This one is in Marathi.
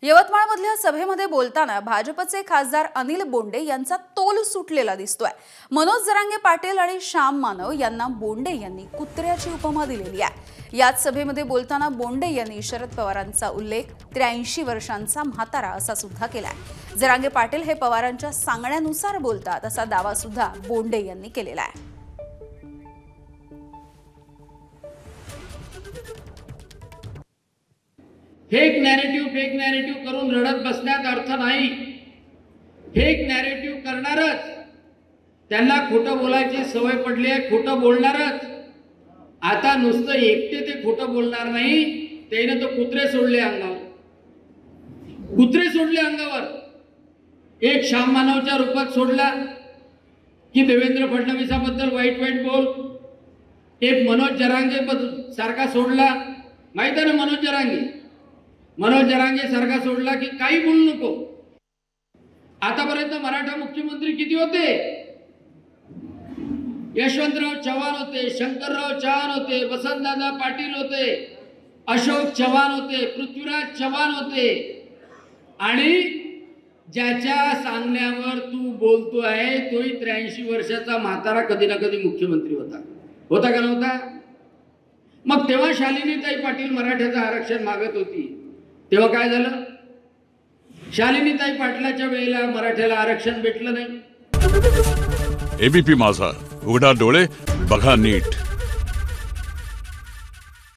यवतमाळमधल्या सभेमध्ये बोलताना भाजपचे खासदार अनिल बोंडे यांचा तोल सुटलेला दिसतोय। मनोज जरांगे पाटील आणि श्याम मानव यांना बोंडे यांनी कुत्र्याची उपमा दिलेली आहे। याच सभेमध्ये बोलताना बोंडे यांनी शरद पवारांचा उल्लेख 83 वर्षांचा म्हातारा असा सुद्धा केलाय। जरांगे पाटील हे पवारांच्या सांगण्यानुसार बोलतात असा दावा सुद्धा बोंडे यांनी केलेला आहे। फेक नॅरेटिव्ह करून रडत बसण्यात अर्थ नाही। फेक नॅरेटिव्ह करणारच त्यांना खोटं बोलायची सवय पडली आहे, खोटं बोलणारच। आता नुसतं एकटे ते खोटं बोलणार नाही, त्याने तो कुत्रे सोडले अंगावर, एक श्याम मानवच्या रूपात सोडला की देवेंद्र फडणवीसाबद्दल वाईट बोल, एक मनोज जरांगे सारखा सोडला, माहिती आहे ना मनोज जरांगे सारखा सोडला की काही बोलू नको। आतापर्यंत मराठा मुख्यमंत्री किती होते? यशवंतराव चव्हाण होते, शंकरराव चव्हाण होते, वसंतदादा पाटील होते, अशोक चव्हाण होते, पृथ्वीराज चव्हाण होते। आणि ज्याच्या सांगण्यावर तू बोलतो आहे तोही 83 वर्षाचा म्हातारा कधी ना कधी मुख्यमंत्री होता का नव्हता? मग तेव्हा शालिनीताई पाटील मराठ्याचं आरक्षण मागत होती, तेव्हा काय झालं? शालिनीताई पाटलाच्या वेळेला मराठ्याला आरक्षण भेटलं नाही। एबीपी माझा, उघडा डोळे बघा नीट।